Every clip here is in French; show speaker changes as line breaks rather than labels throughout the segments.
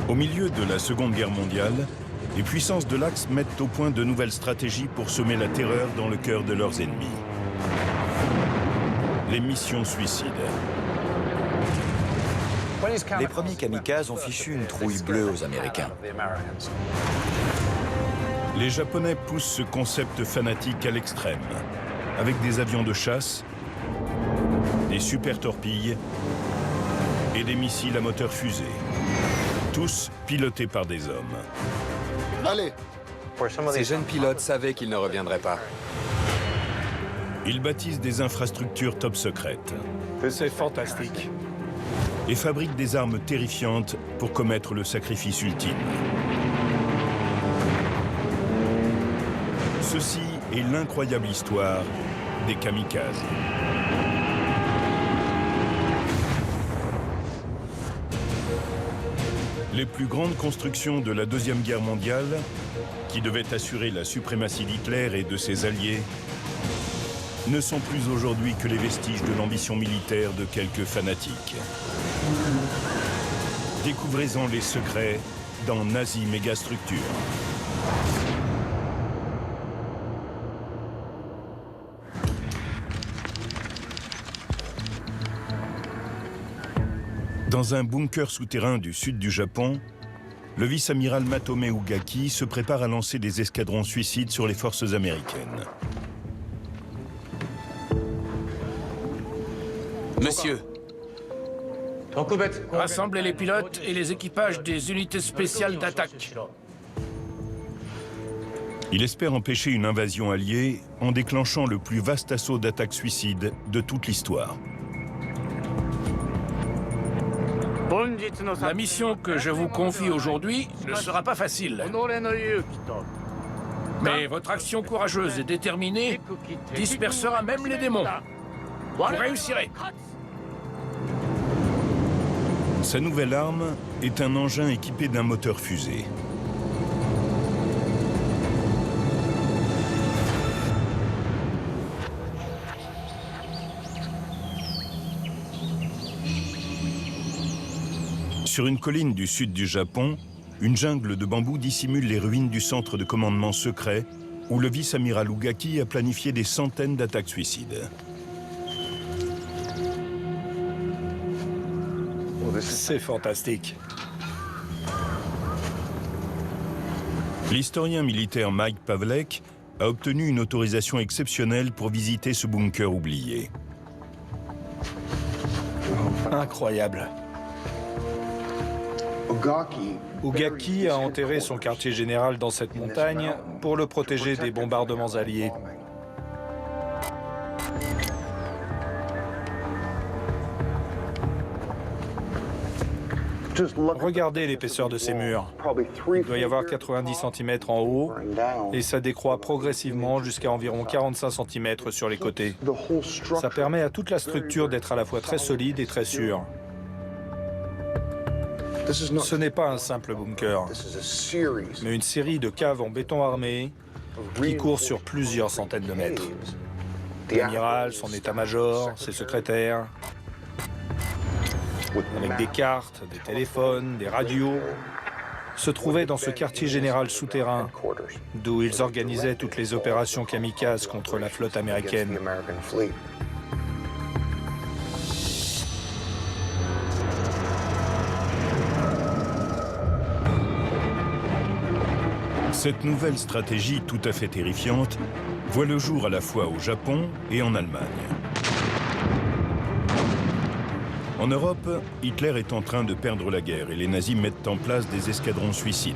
Au milieu de la Seconde Guerre mondiale, les puissances de l'Axe mettent au point de nouvelles stratégies pour semer la terreur dans le cœur de leurs ennemis. Les missions suicides.
Les premiers kamikazes ont fichu une trouille bleue aux Américains.
Les Japonais poussent ce concept fanatique à l'extrême, avec des avions de chasse, des super torpilles et des missiles à moteur fusée, tous pilotés par des hommes.
Allez!
Ces jeunes pilotes savaient qu'ils ne reviendraient pas.
Ils bâtissent des infrastructures top secrètes
C'est fantastique.
et fabriquent des armes terrifiantes pour commettre le sacrifice ultime. Ceci est l'incroyable histoire des kamikazes. Les plus grandes constructions de la Deuxième Guerre mondiale, qui devaient assurer la suprématie d'Hitler et de ses alliés, ne sont plus aujourd'hui que les vestiges de l'ambition militaire de quelques fanatiques. Découvrez-en les secrets dans Nazi Mégastructure. Dans un bunker souterrain du sud du Japon, le vice-amiral Matome Ugaki se prépare à lancer des escadrons suicides sur les forces américaines.
Monsieur,
Rassemblez les pilotes et les équipages des unités spéciales d'attaque.
Il espère empêcher une invasion alliée en déclenchant le plus vaste assaut d'attaques suicides de toute l'histoire.
La mission que je vous confie aujourd'hui ne sera pas facile. Mais votre action courageuse et déterminée dispersera même les démons. Vous réussirez.
Sa nouvelle arme est un engin équipé d'un moteur fusée. Sur une colline du sud du Japon, une jungle de bambous dissimule les ruines du centre de commandement secret où le vice-amiral Ugaki a planifié des centaines d'attaques suicides.
C'est fantastique.
L'historien militaire Mike Pavlek a obtenu une autorisation exceptionnelle pour visiter ce bunker oublié.
Incroyable. Ugaki a enterré son quartier général dans cette montagne pour le protéger des bombardements alliés. Regardez l'épaisseur de ces murs. Il doit y avoir 90 cm en haut et ça décroît progressivement jusqu'à environ 45 cm sur les côtés. Ça permet à toute la structure d'être à la fois très solide et très sûre. Ce n'est pas un simple bunker, mais une série de caves en béton armé qui courent sur plusieurs centaines de mètres. L'amiral, son état-major, ses secrétaires, avec des cartes, des téléphones, des radios, se trouvaient dans ce quartier général souterrain, d'où ils organisaient toutes les opérations kamikazes contre la flotte américaine.
Cette nouvelle stratégie tout à fait terrifiante voit le jour à la fois au Japon et en Allemagne. En Europe, Hitler est en train de perdre la guerre et les nazis mettent en place des escadrons suicides.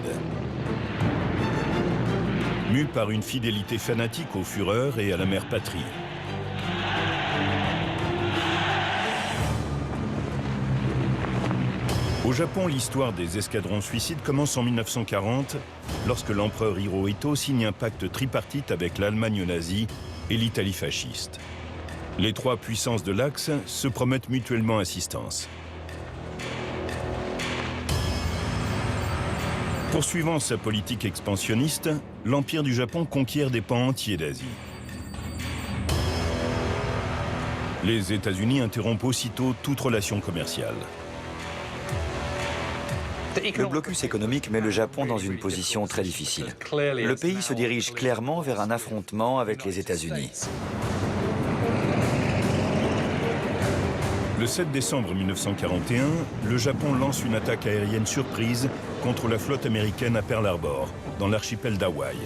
Mus par une fidélité fanatique au Führer et à la mère patrie. Au Japon, l'histoire des escadrons suicides commence en 1940, lorsque l'empereur Hirohito signe un pacte tripartite avec l'Allemagne nazie et l'Italie fasciste. Les trois puissances de l'Axe se promettent mutuellement assistance. Poursuivant sa politique expansionniste, l'Empire du Japon conquiert des pans entiers d'Asie. Les États-Unis interrompent aussitôt toute relation commerciale.
Le blocus économique met le Japon dans une position très difficile. Le pays se dirige clairement vers un affrontement avec les États-Unis.
Le 7 décembre 1941, le Japon lance une attaque aérienne surprise contre la flotte américaine à Pearl Harbor, dans l'archipel d'Hawaï.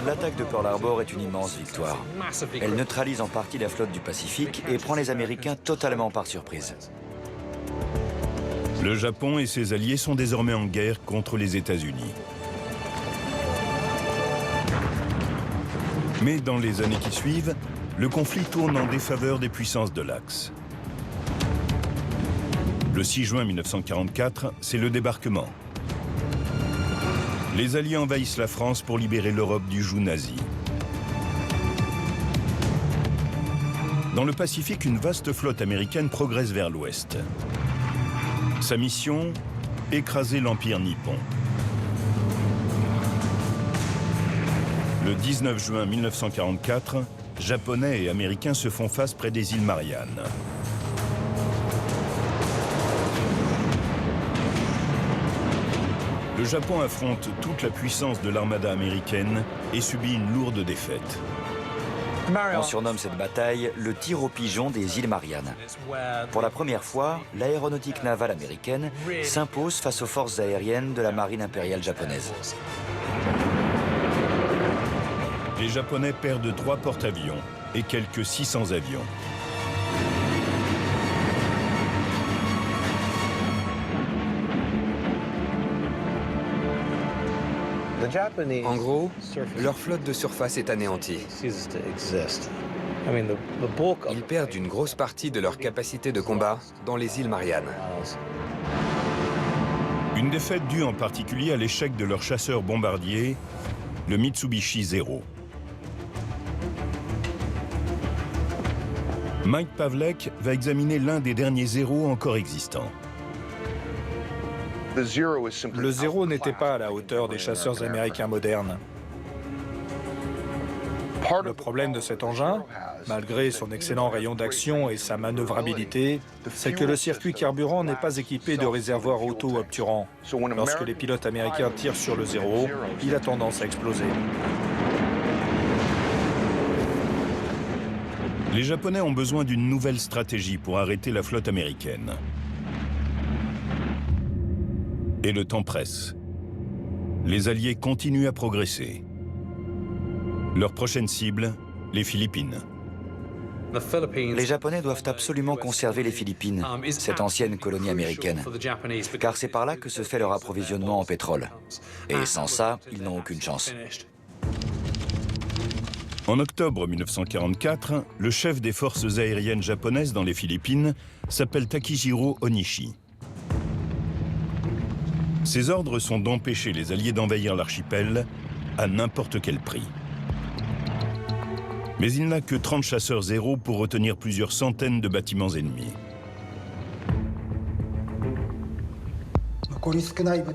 L'attaque de Pearl Harbor est une immense victoire. Elle neutralise en partie la flotte du Pacifique et prend les Américains totalement par surprise.
Le Japon et ses alliés sont désormais en guerre contre les États-Unis. Mais dans les années qui suivent, le conflit tourne en défaveur des puissances de l'Axe. Le 6 juin 1944, c'est le débarquement. Les Alliés envahissent la France pour libérer l'Europe du joug nazi. Dans le Pacifique, une vaste flotte américaine progresse vers l'ouest. Sa mission, écraser l'Empire nippon. Le 19 juin 1944, Japonais et Américains se font face près des îles Mariannes. Le Japon affronte toute la puissance de l'armada américaine et subit une lourde défaite.
On surnomme cette bataille le tir au pigeon des îles Mariannes. Pour la première fois, l'aéronautique navale américaine s'impose face aux forces aériennes de la marine impériale japonaise.
Les Japonais perdent 3 porte-avions et quelques 600 avions.
En gros, leur flotte de surface est anéantie. Ils perdent une grosse partie de leur capacité de combat dans les îles Mariannes.
Une défaite due en particulier à l'échec de leur chasseur bombardier, le Mitsubishi Zero. Mike Pavlek va examiner l'un des derniers Zéros encore existants.
Le Zéro n'était pas à la hauteur des chasseurs américains modernes. Le problème de cet engin, malgré son excellent rayon d'action et sa manœuvrabilité, c'est que le circuit carburant n'est pas équipé de réservoirs auto-obturants. Lorsque les pilotes américains tirent sur le Zéro, il a tendance à exploser.
Les Japonais ont besoin d'une nouvelle stratégie pour arrêter la flotte américaine. Et le temps presse. Les Alliés continuent à progresser. Leur prochaine cible, les Philippines.
Les Japonais doivent absolument conserver les Philippines, cette ancienne colonie américaine, car c'est par là que se fait leur approvisionnement en pétrole. Et sans ça, ils n'ont aucune chance.
En octobre 1944, le chef des forces aériennes japonaises dans les Philippines s'appelle Takijiro Onishi. Ses ordres sont d'empêcher les Alliés d'envahir l'archipel à n'importe quel prix. Mais il n'a que 30 chasseurs Zéro pour retenir plusieurs centaines de bâtiments ennemis.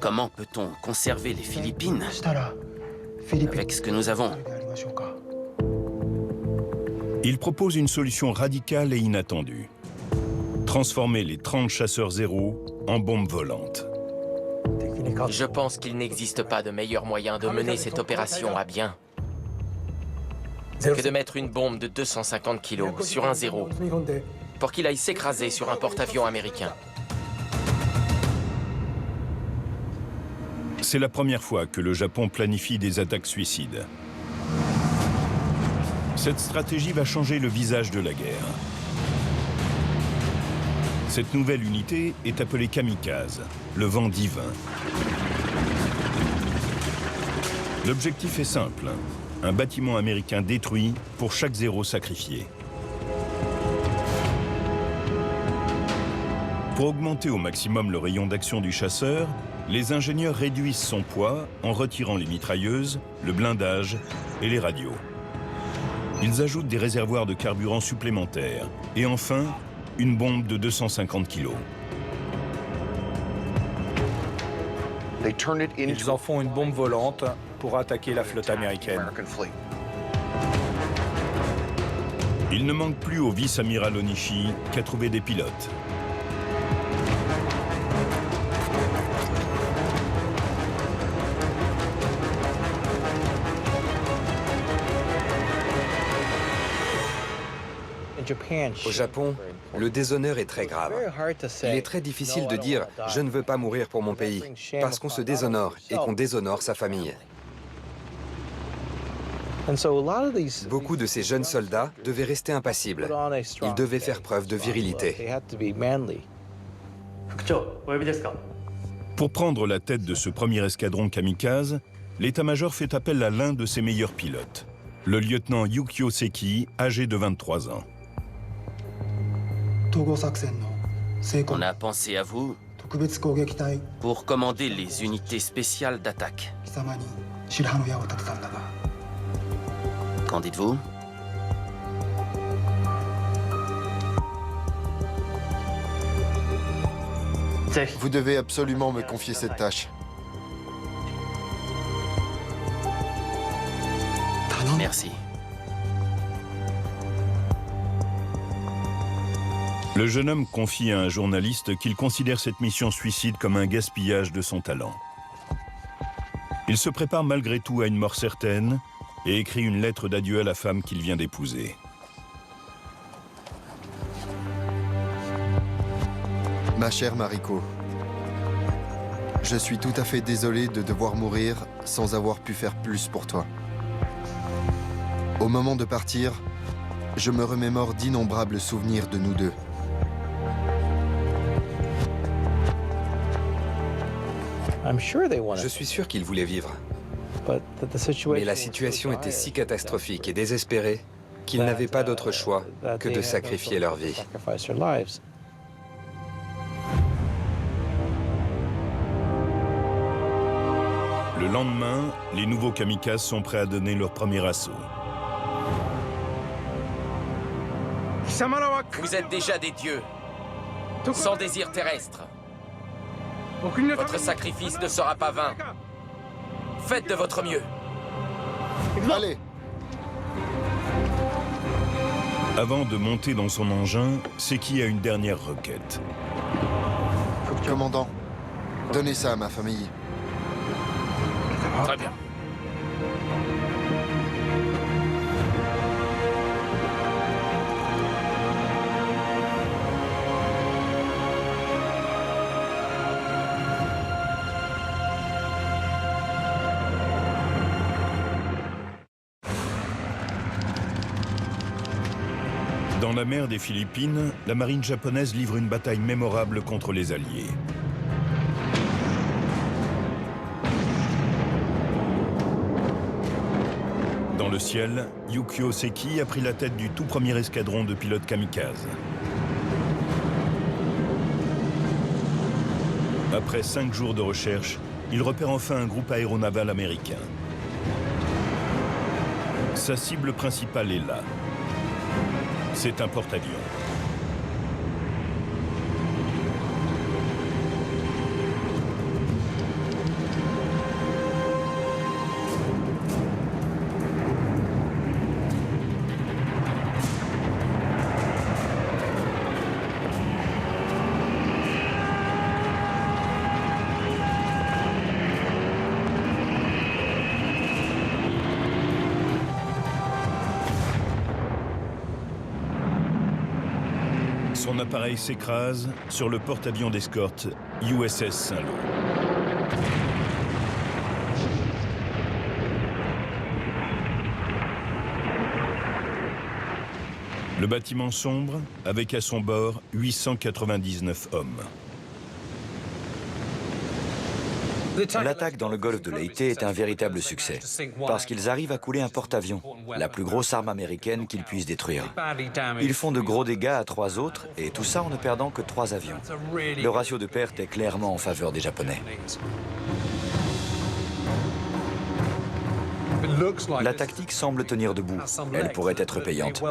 Comment peut-on conserver les Philippines avec ce que nous avons?
Il propose une solution radicale et inattendue. Transformer les 30 chasseurs Zéro en bombes volantes.
Je pense qu'il n'existe pas de meilleur moyen de mener cette opération à bien que de mettre une bombe de 250 kilos sur un Zéro pour qu'il aille s'écraser sur un porte-avions américain.
C'est la première fois que le Japon planifie des attaques suicides. Cette stratégie va changer le visage de la guerre. Cette nouvelle unité est appelée Kamikaze, le vent divin. L'objectif est simple, un bâtiment américain détruit pour chaque Zéro sacrifié. Pour augmenter au maximum le rayon d'action du chasseur, les ingénieurs réduisent son poids en retirant les mitrailleuses, le blindage et les radios. Ils ajoutent des réservoirs de carburant supplémentaires et enfin, une bombe de 250 kilos.
Ils en font une bombe volante pour attaquer la flotte américaine.
Il ne manque plus au vice-amiral Onishi qu'à trouver des pilotes.
Au Japon, le déshonneur est très grave. Il est très difficile de dire « je ne veux pas mourir pour mon pays » parce qu'on se déshonore et qu'on déshonore sa famille. Beaucoup de ces jeunes soldats devaient rester impassibles. Ils devaient faire preuve de virilité.
Pour prendre la tête de ce premier escadron kamikaze, l'état-major fait appel à l'un de ses meilleurs pilotes, le lieutenant Yukio Seki, âgé de 23 ans.
On a pensé à vous pour commander les unités spéciales d'attaque. Qu'en dites-vous?
Vous devez absolument me confier cette tâche.
Merci.
Le jeune homme confie à un journaliste qu'il considère cette mission suicide comme un gaspillage de son talent. Il se prépare malgré tout à une mort certaine et écrit une lettre d'adieu à la femme qu'il vient d'épouser.
Ma chère Mariko, je suis tout à fait désolé de devoir mourir sans avoir pu faire plus pour toi. Au moment de partir, je me remémore d'innombrables souvenirs de nous deux.
Je suis sûr qu'ils voulaient vivre. Mais la situation était si catastrophique et désespérée qu'ils n'avaient pas d'autre choix que de sacrifier leur vie.
Le lendemain, les nouveaux kamikazes sont prêts à donner leur premier assaut.
Vous êtes déjà des dieux, sans désir terrestre. Votre sacrifice ne sera pas vain. Faites de votre mieux.
Allez!
Avant de monter dans son engin, Seki a une dernière requête.
Commandant, donnez ça à ma famille.
Très bien.
Dans la mer des Philippines, la marine japonaise livre une bataille mémorable contre les Alliés. Dans le ciel, Yukio Seki a pris la tête du tout premier escadron de pilotes kamikazes. Après 5 jours de recherche, il repère enfin un groupe aéronaval américain. Sa cible principale est là. C'est un porte-avions. Son appareil s'écrase sur le porte-avions d'escorte USS Saint-Lô. Le bâtiment sombre, avec à son bord 899 hommes.
L'attaque dans le golfe de Leyte est un véritable succès, parce qu'ils arrivent à couler un porte-avions, la plus grosse arme américaine qu'ils puissent détruire. Ils font de gros dégâts à 3 autres, et tout ça en ne perdant que 3 avions. Le ratio de perte est clairement en faveur des Japonais. La tactique semble tenir debout. Elle pourrait être payante.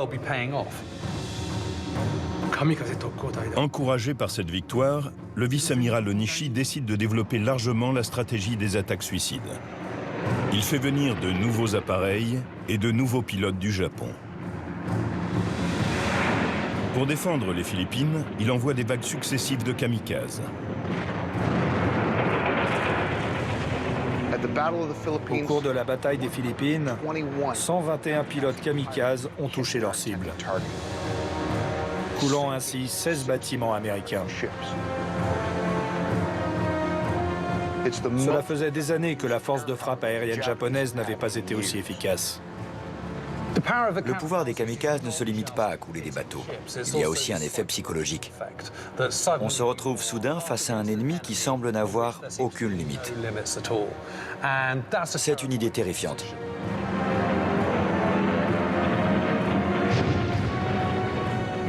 Encouragé par cette victoire, le vice-amiral Onishi décide de développer largement la stratégie des attaques suicides. Il fait venir de nouveaux appareils et de nouveaux pilotes du Japon. Pour défendre les Philippines, il envoie des vagues successives de kamikazes.
Au cours de la bataille des Philippines, 121 pilotes kamikazes ont touché leur cible, coulant ainsi 16 bâtiments américains. Cela faisait des années que la force de frappe aérienne japonaise n'avait pas été aussi efficace.
Le pouvoir des kamikazes ne se limite pas à couler des bateaux. Il y a aussi un effet psychologique. On se retrouve soudain face à un ennemi qui semble n'avoir aucune limite. C'est une idée terrifiante.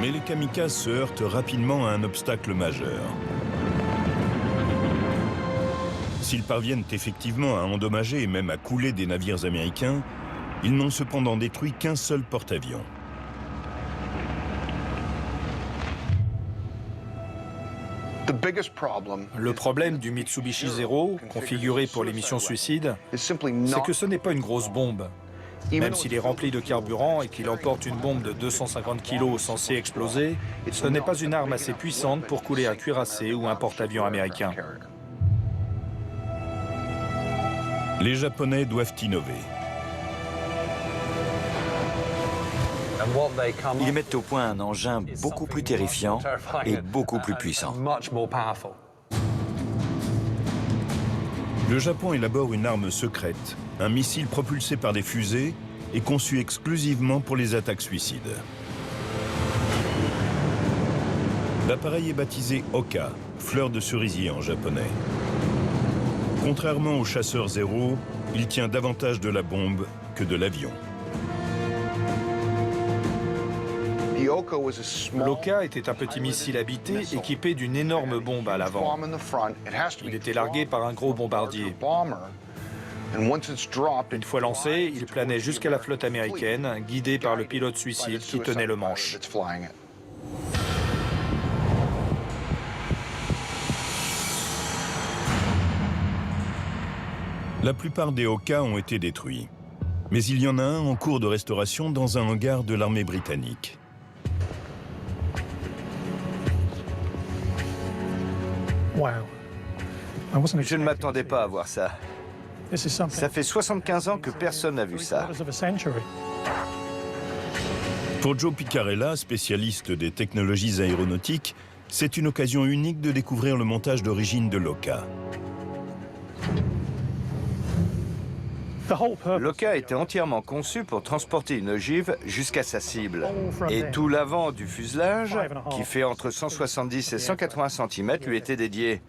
Mais les kamikazes se heurtent rapidement à un obstacle majeur. S'ils parviennent effectivement à endommager et même à couler des navires américains, ils n'ont cependant détruit qu'un seul porte-avions.
Le problème du Mitsubishi Zero, configuré pour les missions suicides, c'est que ce n'est pas une grosse bombe. Même s'il est rempli de carburant et qu'il emporte une bombe de 250 kg censée exploser, ce n'est pas une arme assez puissante pour couler un cuirassé ou un porte-avions américain.
Les Japonais doivent innover.
Ils mettent au point un engin beaucoup plus terrifiant et beaucoup plus puissant.
Le Japon élabore une arme secrète, un missile propulsé par des fusées et conçu exclusivement pour les attaques suicides. L'appareil est baptisé Oka, fleur de cerisier en japonais. Contrairement au chasseur Zero, il tient davantage de la bombe que de l'avion.
L'Oka était un petit missile habité équipé d'une énorme bombe à l'avant. Il était largué par un gros bombardier. Une fois lancé, il planait jusqu'à la flotte américaine, guidé par le pilote suicide qui tenait le manche.
La plupart des Oka ont été détruits. Mais il y en a un en cours de restauration dans un hangar de l'armée britannique.
Je ne m'attendais pas à voir ça. Ça fait 75 ans que personne n'a vu ça.
Pour Joe Piccarella, spécialiste des technologies aéronautiques, c'est une occasion unique de découvrir le montage d'origine de l'Oka.
L'Oka était entièrement conçu pour transporter une ogive jusqu'à sa cible. Et tout l'avant du fuselage, qui fait entre 170 et 180 cm, lui était dédié.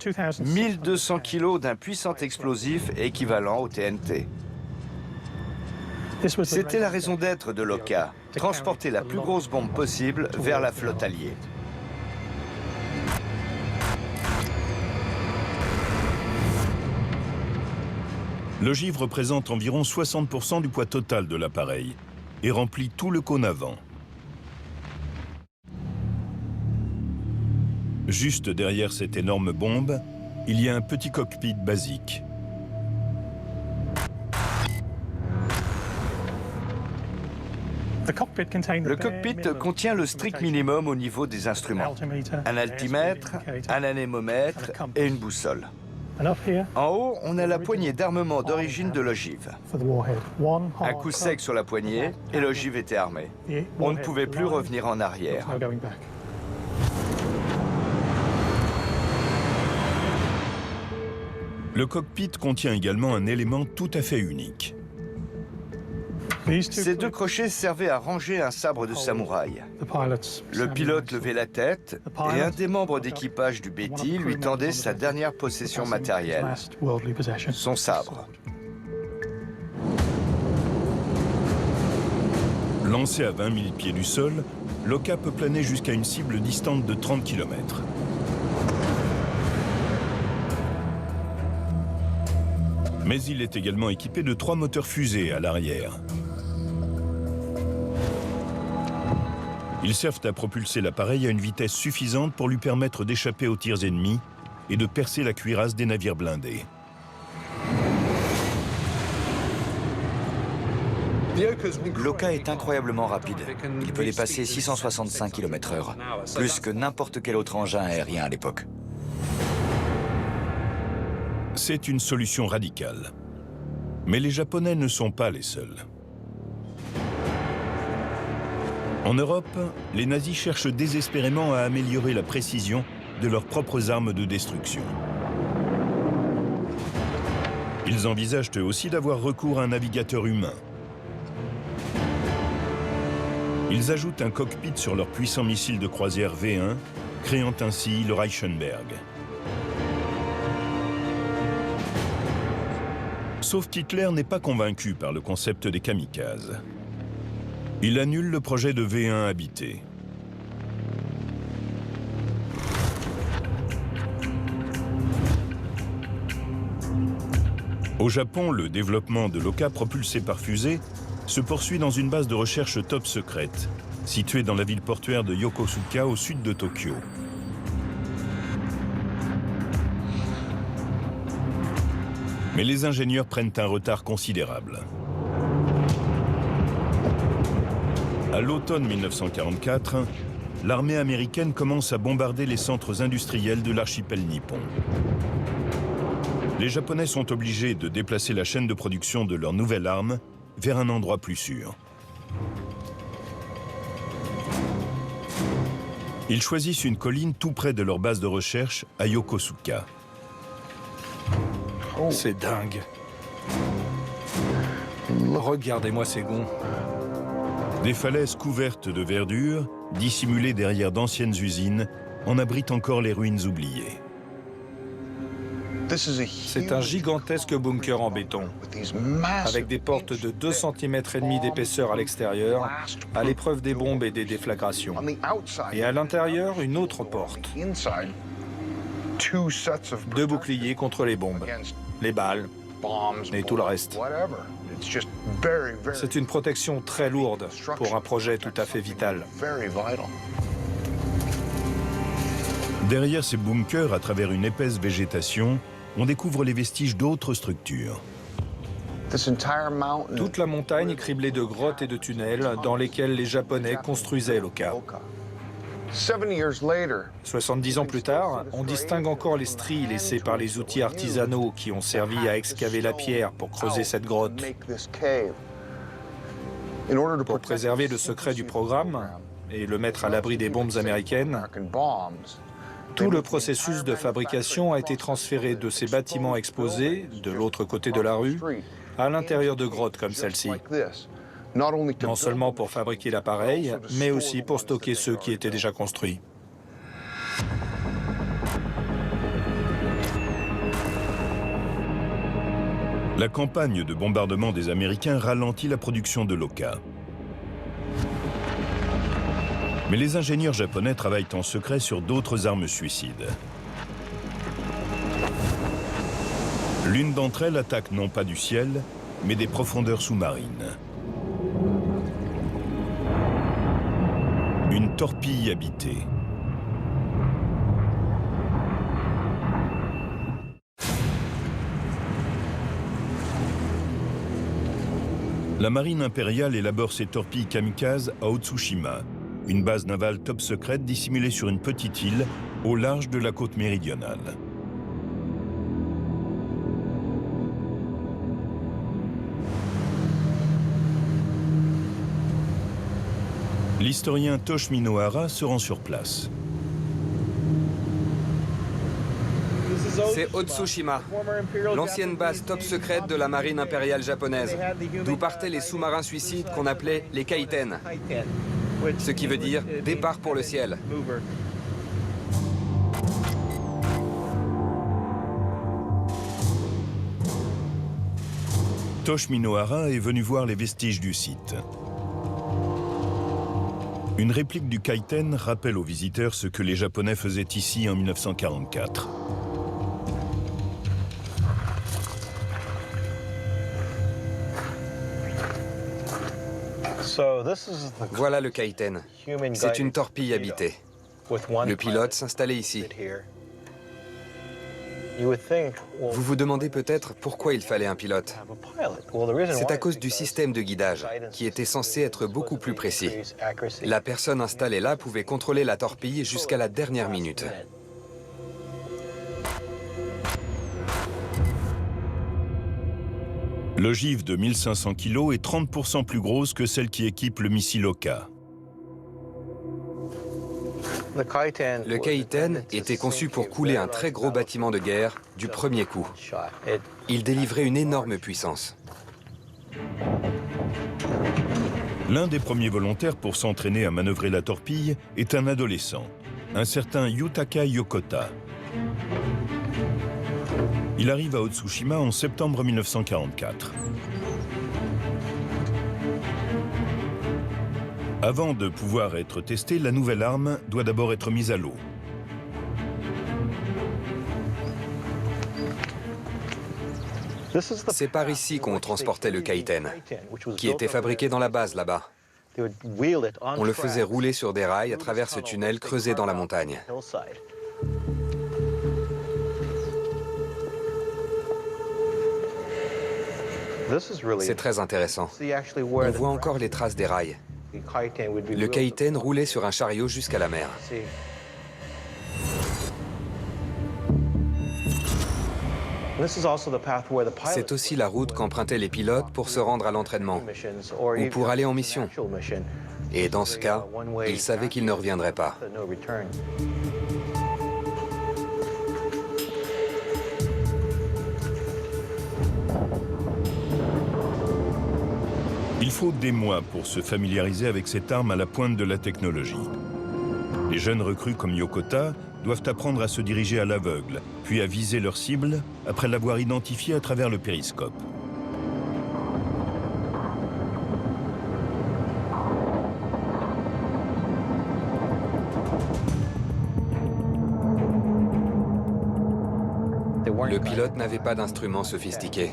1200 kg d'un puissant explosif équivalent au TNT. C'était la raison d'être de l'Oka, transporter la plus grosse bombe possible vers la flotte alliée.
L'ogive représente environ 60% du poids total de l'appareil et remplit tout le cône avant. Juste derrière cette énorme bombe, il y a un petit cockpit basique.
Le cockpit contient le strict minimum au niveau des instruments. Un altimètre, un anémomètre et une boussole. En haut, on a la poignée d'armement d'origine de l'ogive. Un coup sec sur la poignée et l'ogive était armée. On ne pouvait plus revenir en arrière.
Le cockpit contient également un élément tout à fait unique.
Ces deux crochets servaient à ranger un sabre de samouraï. Le pilote levait la tête et un des membres d'équipage du Betty lui tendait sa dernière possession matérielle, son sabre.
Lancé à 20 000 pieds du sol, l'Oka peut planer jusqu'à une cible distante de 30 km. Mais il est également équipé de 3 moteurs fusées à l'arrière. Ils servent à propulser l'appareil à une vitesse suffisante pour lui permettre d'échapper aux tirs ennemis et de percer la cuirasse des navires blindés.
L'Oka est incroyablement rapide. Il peut dépasser 665 km/h, plus que n'importe quel autre engin aérien à l'époque.
C'est une solution radicale. Mais les Japonais ne sont pas les seuls. En Europe, les nazis cherchent désespérément à améliorer la précision de leurs propres armes de destruction. Ils envisagent eux aussi d'avoir recours à un navigateur humain. Ils ajoutent un cockpit sur leur puissant missile de croisière V1, créant ainsi le Reichenberg. Sauf qu'Hitler n'est pas convaincu par le concept des kamikazes. Il annule le projet de V1 habité. Au Japon, le développement de l'Oka propulsé par fusée se poursuit dans une base de recherche top secrète, située dans la ville portuaire de Yokosuka au sud de Tokyo. Mais les ingénieurs prennent un retard considérable. À l'automne 1944, l'armée américaine commence à bombarder les centres industriels de l'archipel nippon. Les Japonais sont obligés de déplacer la chaîne de production de leur nouvelle arme vers un endroit plus sûr. Ils choisissent une colline tout près de leur base de recherche à Yokosuka.
C'est dingue. Regardez-moi ces gonds.
Des falaises couvertes de verdure, dissimulées derrière d'anciennes usines, en abritent encore les ruines oubliées.
C'est un gigantesque bunker en béton, avec des portes de 2,5 cm d'épaisseur à l'extérieur, à l'épreuve des bombes et des déflagrations. Et à l'intérieur, une autre porte. 2 boucliers contre les bombes, les balles et tout le reste. C'est une protection très lourde pour un projet tout à fait vital.
Derrière ces bunkers, à travers une épaisse végétation, on découvre les vestiges d'autres structures.
Toute la montagne est criblée de grottes et de tunnels dans lesquels les Japonais construisaient l'Oka. 70 ans plus tard, on distingue encore les stries laissées par les outils artisanaux qui ont servi à excaver la pierre pour creuser cette grotte. Pour préserver le secret du programme et le mettre à l'abri des bombes américaines, tout le processus de fabrication a été transféré de ces bâtiments exposés, de l'autre côté de la rue, à l'intérieur de grottes comme celle-ci. Non seulement pour fabriquer l'appareil, mais aussi pour stocker ceux qui étaient déjà construits.
La campagne de bombardement des Américains ralentit la production de l'Oka. Mais les ingénieurs japonais travaillent en secret sur d'autres armes suicides. L'une d'entre elles attaque non pas du ciel, mais des profondeurs sous-marines. Une torpille habitée. La marine impériale élabore ses torpilles kamikazes à Otsushima, une base navale top secrète dissimulée sur une petite île au large de la côte méridionale. L'historien Toshimi Nohara se rend sur place.
C'est Otsushima, l'ancienne base top secrète de la marine impériale japonaise, d'où partaient les sous-marins suicides qu'on appelait les kaiten, ce qui veut dire départ pour le ciel.
Toshimi Nohara est venu voir les vestiges du site. Une réplique du kaiten rappelle aux visiteurs ce que les Japonais faisaient ici en 1944.
Voilà le kaiten. C'est une torpille habitée. Le pilote s'installait ici. Vous vous demandez peut-être pourquoi il fallait un pilote. C'est à cause du système de guidage, qui était censé être beaucoup plus précis. La personne installée là pouvait contrôler la torpille jusqu'à la dernière minute.
L'ogive de 1500 kg est 30% plus grosse que celle qui équipe le missile Oka.
Le Kaiten était conçu pour couler un très gros bâtiment de guerre du premier coup. Il délivrait une énorme puissance.
L'un des premiers volontaires pour s'entraîner à manœuvrer la torpille est un adolescent, un certain Yutaka Yokota. Il arrive à Otsushima en septembre 1944. Avant de pouvoir être testée, la nouvelle arme doit d'abord être mise à l'eau.
C'est par ici qu'on transportait le Kaiten, qui était fabriqué dans la base là-bas. On le faisait rouler sur des rails à travers ce tunnel creusé dans la montagne. C'est très intéressant. On voit encore les traces des rails. Le Kaiten roulait sur un chariot jusqu'à la mer. C'est aussi la route qu'empruntaient les pilotes pour se rendre à l'entraînement ou pour aller en mission. Et dans ce cas, ils savaient qu'ils ne reviendraient pas.
Il faut des mois pour se familiariser avec cette arme à la pointe de la technologie. Les jeunes recrues comme Yokota doivent apprendre à se diriger à l'aveugle, puis à viser leur cible après l'avoir identifiée à travers le périscope.
Le pilote n'avait pas d'instrument sophistiqué,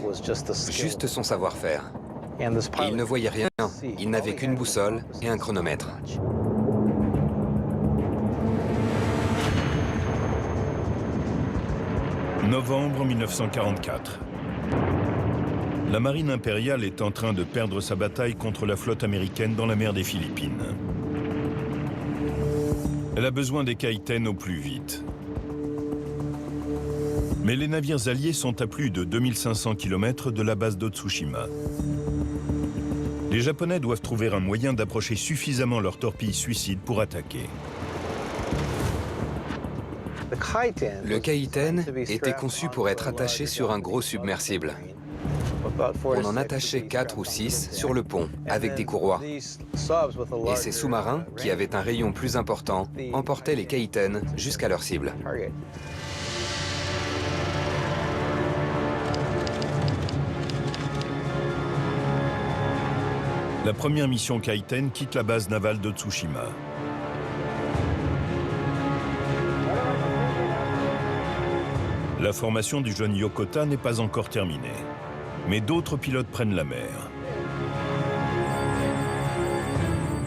juste son savoir-faire. Il ne voyait rien, il n'avait qu'une boussole et un chronomètre.
Novembre 1944. La marine impériale est en train de perdre sa bataille contre la flotte américaine dans la mer des Philippines. Elle a besoin des Kaiten au plus vite. Mais les navires alliés sont à plus de 2500 km de la base d'Otsushima. Les Japonais doivent trouver un moyen d'approcher suffisamment leurs torpilles suicides pour attaquer.
Le Kaiten était conçu pour être attaché sur un gros submersible. On en attachait 4 ou 6 sur le pont, avec des courroies. Et ces sous-marins, qui avaient un rayon plus important, emportaient les Kaiten jusqu'à leur cible.
La première mission Kaiten quitte la base navale de Tsushima. La formation du jeune Yokota n'est pas encore terminée, mais d'autres pilotes prennent la mer.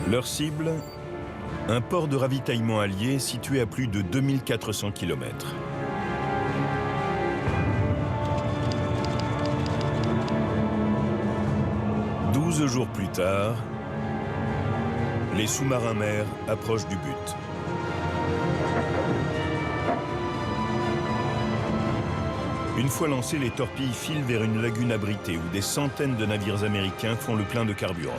Leur cible, un port de ravitaillement allié situé à plus de 2400 km. Jours plus tard, les sous-marins-mers approchent du but. Une fois lancés, les torpilles filent vers une lagune abritée où des centaines de navires américains font le plein de carburant.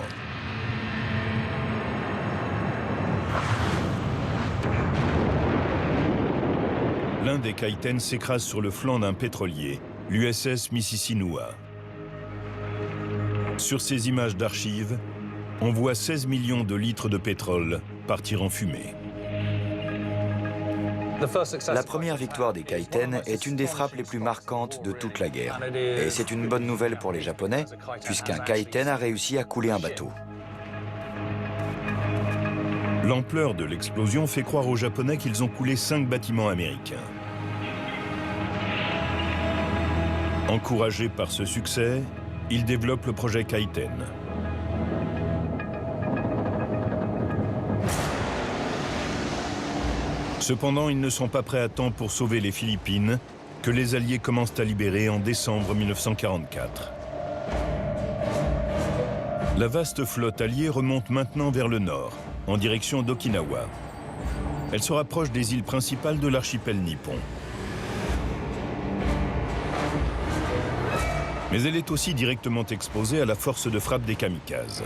L'un des Kaiten s'écrase sur le flanc d'un pétrolier, l'USS Mississinua. Sur ces images d'archives, on voit 16 millions de litres de pétrole partir en fumée.
La première victoire des Kaiten est une des frappes les plus marquantes de toute la guerre. Et c'est une bonne nouvelle pour les Japonais, puisqu'un Kaiten a réussi à couler un bateau.
L'ampleur de l'explosion fait croire aux Japonais qu'ils ont coulé 5 bâtiments américains. Encouragés par ce succès, ils développent le projet Kaiten. Cependant, ils ne sont pas prêts à temps pour sauver les Philippines que les Alliés commencent à libérer en décembre 1944. La vaste flotte alliée remonte maintenant vers le nord, en direction d'Okinawa. Elle se rapproche des îles principales de l'archipel nippon. Mais elle est aussi directement exposée à la force de frappe des kamikazes.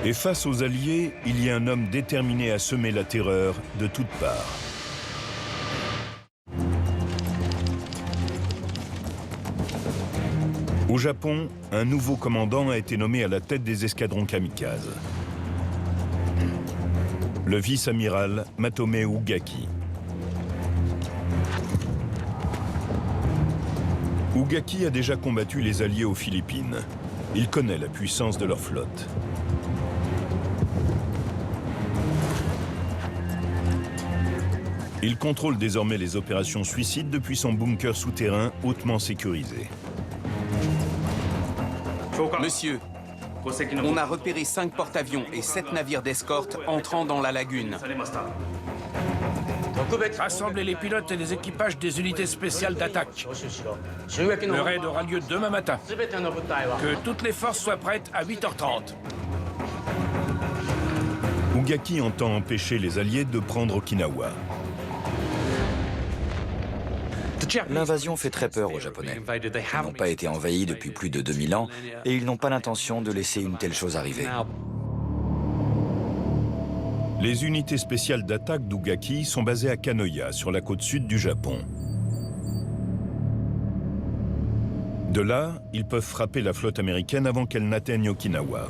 Et face aux Alliés, il y a un homme déterminé à semer la terreur de toutes parts. Au Japon, un nouveau commandant a été nommé à la tête des escadrons kamikazes. Le vice-amiral Matome Ugaki. Ugaki a déjà combattu les Alliés aux Philippines. Il connaît la puissance de leur flotte. Il contrôle désormais les opérations suicides depuis son bunker souterrain hautement sécurisé.
Monsieur, on a repéré 5 porte-avions et 7 navires d'escorte entrant dans la lagune.
Rassemblez les pilotes et les équipages des unités spéciales d'attaque. Le raid aura lieu demain matin. Que toutes les forces soient prêtes à 8h30.
Ugaki entend empêcher les Alliés de prendre Okinawa.
L'invasion fait très peur aux Japonais. Ils n'ont pas été envahis depuis plus de 2000 ans et ils n'ont pas l'intention de laisser une telle chose arriver.
Les unités spéciales d'attaque d'Ugaki sont basées à Kanoya, sur la côte sud du Japon. De là, ils peuvent frapper la flotte américaine avant qu'elle n'atteigne Okinawa.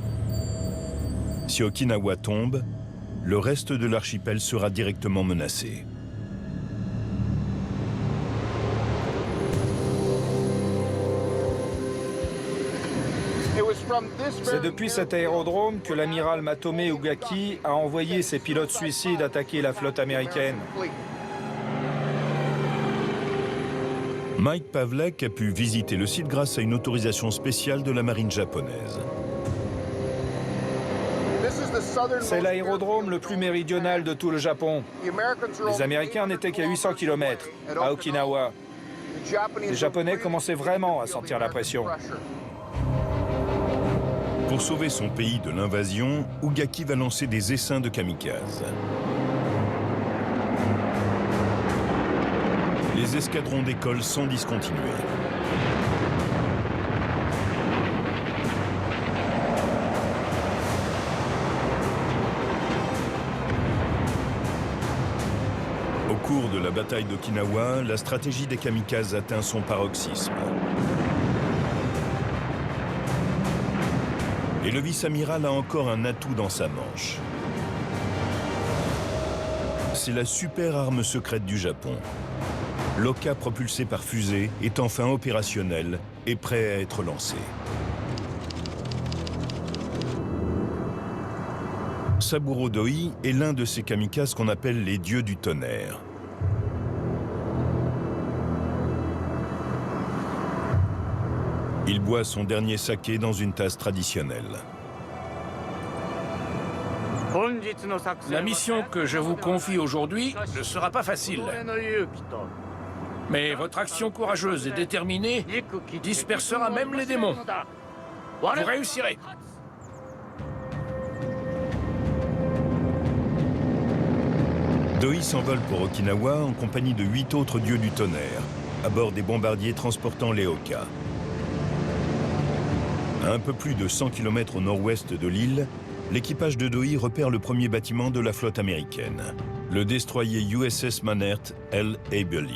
Si Okinawa tombe, le reste de l'archipel sera directement menacé.
C'est depuis cet aérodrome que l'amiral Matome Ugaki a envoyé ses pilotes suicides attaquer la flotte américaine.
Mike Pavlek a pu visiter le site grâce à une autorisation spéciale de la marine japonaise.
C'est l'aérodrome le plus méridional de tout le Japon. Les Américains n'étaient qu'à 800 km, à Okinawa. Les Japonais commençaient vraiment à sentir la pression.
Pour sauver son pays de l'invasion, Ugaki va lancer des essaims de kamikazes. Les escadrons décollent sans discontinuer. Au cours de la bataille d'Okinawa, la stratégie des kamikazes atteint son paroxysme. Et le vice-amiral a encore un atout dans sa manche. C'est la super arme secrète du Japon. L'Oka propulsé par fusée est enfin opérationnel et prêt à être lancé. Saburo Doi est l'un de ces kamikazes qu'on appelle les dieux du tonnerre. Il boit son dernier saké dans une tasse traditionnelle.
La mission que je vous confie aujourd'hui ne sera pas facile. Mais votre action courageuse et déterminée dispersera même les démons. Vous réussirez.
Doi s'envole pour Okinawa en compagnie de 8 autres dieux du tonnerre, à bord des bombardiers transportant les Oka. À un peu plus de 100 km au nord-ouest de l'île, l'équipage de Doi repère le premier bâtiment de la flotte américaine, le destroyer USS Manert L. Aberley.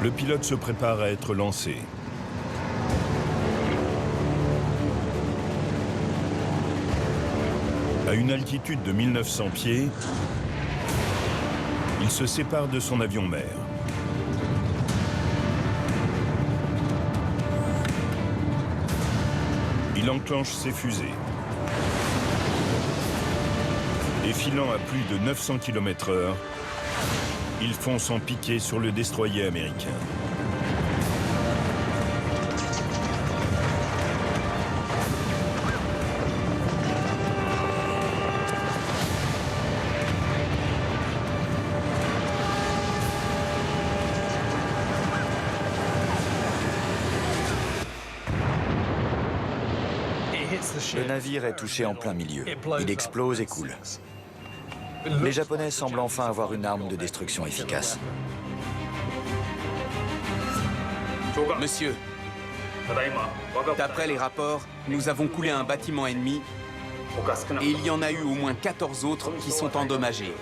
Le pilote se prépare à être lancé. À une altitude de 1900 pieds, il se sépare de son avion-mère. Il enclenche ses fusées. Et filant à plus de 900 km/h, il fonce en piqué sur le destroyer américain.
Le navire est touché en plein milieu. Il explose et coule. Les Japonais semblent enfin avoir une arme de destruction efficace.
Monsieur, d'après les rapports, nous avons coulé un bâtiment ennemi et il y en a eu au moins 14 autres qui sont endommagés.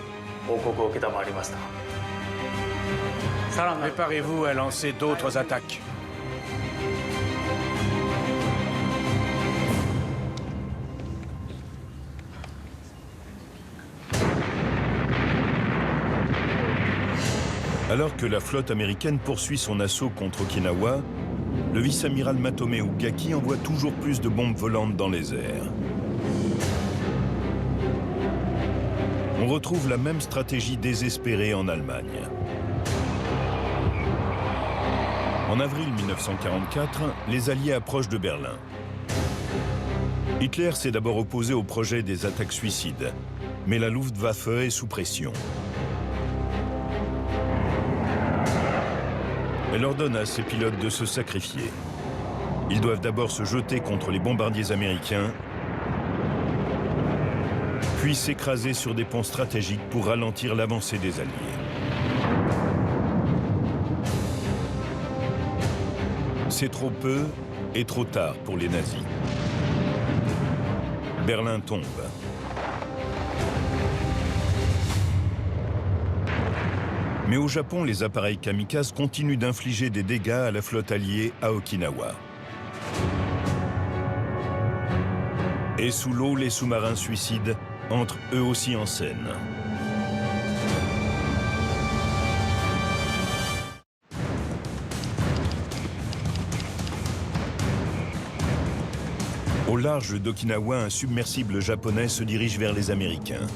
Préparez-vous à lancer d'autres attaques.
Alors que la flotte américaine poursuit son assaut contre Okinawa, le vice-amiral Matome Ugaki envoie toujours plus de bombes volantes dans les airs. On retrouve la même stratégie désespérée en Allemagne. En avril 1944, les Alliés approchent de Berlin. Hitler s'est d'abord opposé au projet des attaques suicides, mais la Luftwaffe est sous pression. Elle ordonne à ses pilotes de se sacrifier. Ils doivent d'abord se jeter contre les bombardiers américains, puis s'écraser sur des ponts stratégiques pour ralentir l'avancée des Alliés. C'est trop peu et trop tard pour les nazis. Berlin tombe. Mais au Japon, les appareils kamikazes continuent d'infliger des dégâts à la flotte alliée à Okinawa. Et sous l'eau, les sous-marins suicides entrent eux aussi en scène. Au large d'Okinawa, un submersible japonais se dirige vers les Américains.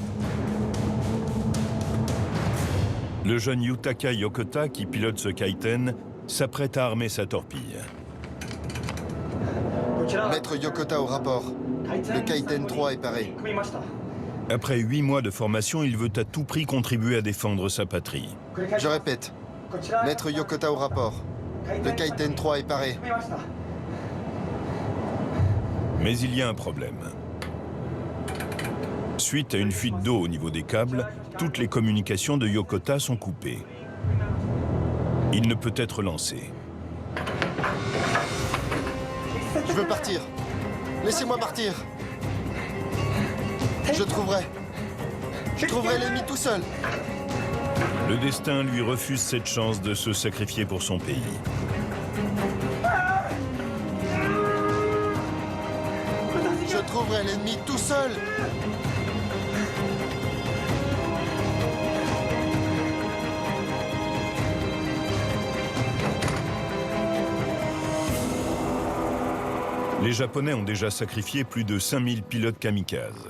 Le jeune Yutaka Yokota, qui pilote ce Kaiten, s'apprête à armer sa torpille.
Maître Yokota au rapport. Le Kaiten 3 est paré.
Après 8 mois de formation, il veut à tout prix contribuer à défendre sa patrie.
Je répète. Maître Yokota au rapport. Le Kaiten 3 est paré.
Mais il y a un problème. Suite à une fuite d'eau au niveau des câbles, toutes les communications de Yokota sont coupées. Il ne peut être lancé.
Je veux partir. Laissez-moi partir. Je trouverai l'ennemi tout seul.
Le destin lui refuse cette chance de se sacrifier pour son pays.
Je trouverai l'ennemi tout seul.
Les Japonais ont déjà sacrifié plus de 5000 pilotes kamikazes.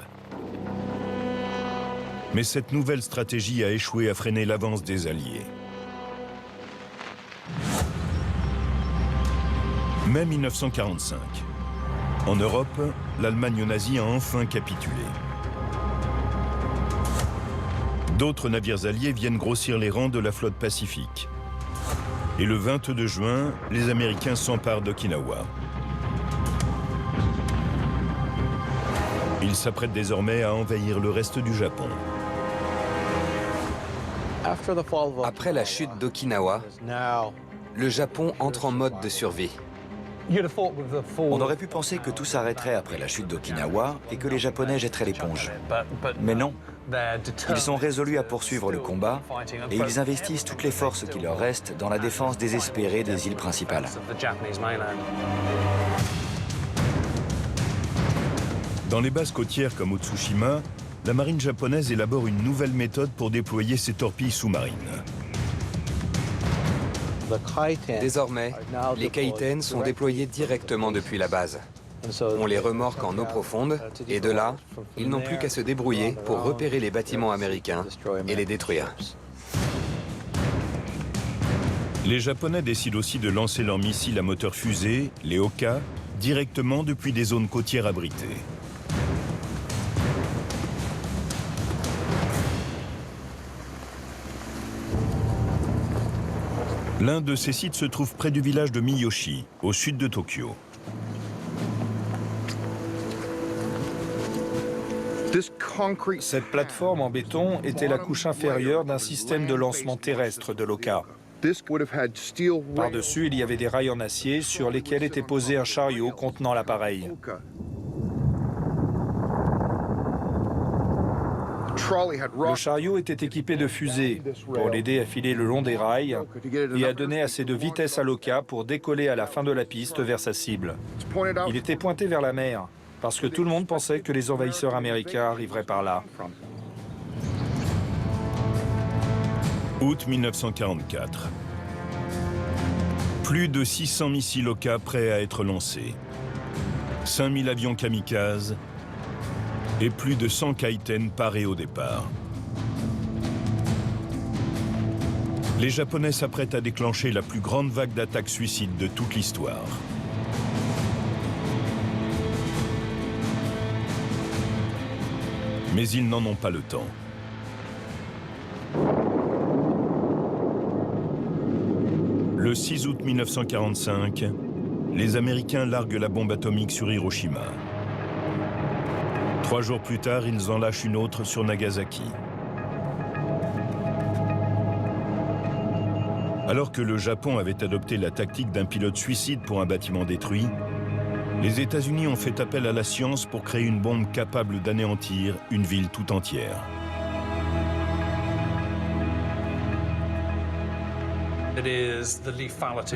Mais cette nouvelle stratégie a échoué à freiner l'avance des Alliés. Mai 1945. En Europe, l'Allemagne nazie a enfin capitulé. D'autres navires alliés viennent grossir les rangs de la flotte pacifique. Et le 22 juin, les Américains s'emparent d'Okinawa. Ils s'apprêtent désormais à envahir le reste du Japon.
Après la chute d'Okinawa, le Japon entre en mode de survie.
On aurait pu penser que tout s'arrêterait après la chute d'Okinawa et que les Japonais jetteraient l'éponge. Mais non. Ils sont résolus à poursuivre le combat et ils investissent toutes les forces qui leur restent dans la défense désespérée des îles principales.
Dans les bases côtières comme Otsushima, la marine japonaise élabore une nouvelle méthode pour déployer ses torpilles sous-marines.
Désormais, les Kaiten sont déployés directement depuis la base. On les remorque en eau profonde et de là, ils n'ont plus qu'à se débrouiller pour repérer les bâtiments américains et les détruire.
Les Japonais décident aussi de lancer leurs missiles à moteur fusée, les Oka, directement depuis des zones côtières abritées. L'un de ces sites se trouve près du village de Miyoshi, au sud de Tokyo.
Cette plateforme en béton était la couche inférieure d'un système de lancement terrestre de l'Oka. Par-dessus, il y avait des rails en acier sur lesquels était posé un chariot contenant l'appareil. Le chariot était équipé de fusées pour l'aider à filer le long des rails et à donner assez de vitesse à l'Oka pour décoller à la fin de la piste vers sa cible. Il était pointé vers la mer parce que tout le monde pensait que les envahisseurs américains arriveraient par là.
Août 1944. Plus de 600 missiles Oka prêts à être lancés. 5000 avions kamikazes et plus de 100 Kaiten parés au départ. Les Japonais s'apprêtent à déclencher la plus grande vague d'attaques suicides de toute l'histoire. Mais ils n'en ont pas le temps. Le 6 août 1945, les Américains larguent la bombe atomique sur Hiroshima. 3 jours plus tard, ils en lâchent une autre sur Nagasaki. Alors que le Japon avait adopté la tactique d'un pilote suicide pour un bâtiment détruit, les États-Unis ont fait appel à la science pour créer une bombe capable d'anéantir une ville tout entière.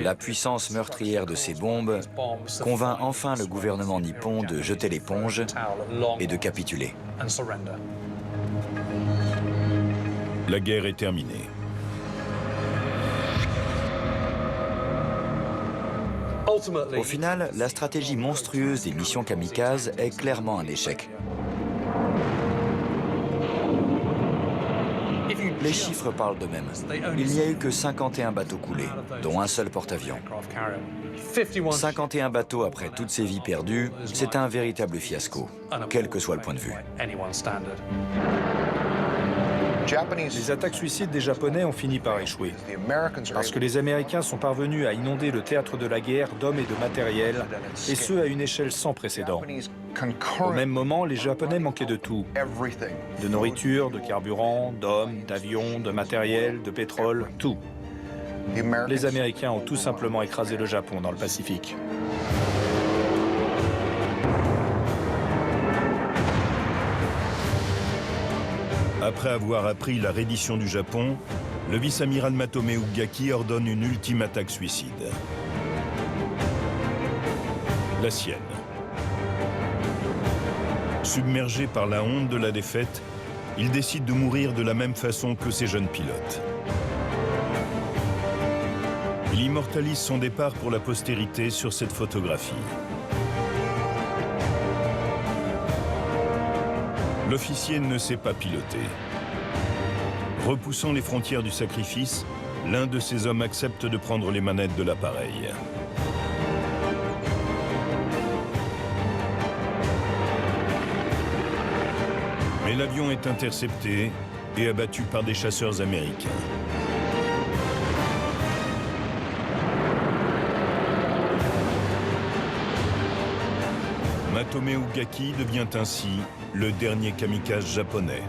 La puissance meurtrière de ces bombes convainc enfin le gouvernement nippon de jeter l'éponge et de capituler.
La guerre est terminée.
Au final, la stratégie monstrueuse des missions kamikazes est clairement un échec. Les chiffres parlent d'eux-mêmes. Il n'y a eu que 51 bateaux coulés, dont un seul porte-avions. 51 bateaux après toutes ces vies perdues, c'est un véritable fiasco, quel que soit le point de vue.
Les attaques suicides des Japonais ont fini par échouer, parce que les Américains sont parvenus à inonder le théâtre de la guerre d'hommes et de matériel, et ce à une échelle sans précédent. Au même moment, les Japonais manquaient de tout. De nourriture, de carburant, d'hommes, d'avions, de matériel, de pétrole, tout. Les Américains ont tout simplement écrasé le Japon dans le Pacifique.
Après avoir appris la reddition du Japon, le vice-amiral Matome Ugaki ordonne une ultime attaque suicide. La sienne. Submergé par la honte de la défaite, il décide de mourir de la même façon que ses jeunes pilotes. Il immortalise son départ pour la postérité sur cette photographie. L'officier ne sait pas piloter. Repoussant les frontières du sacrifice, l'un de ses hommes accepte de prendre les manettes de l'appareil. Mais l'avion est intercepté et abattu par des chasseurs américains. Matome Ugaki devient ainsi le dernier kamikaze japonais.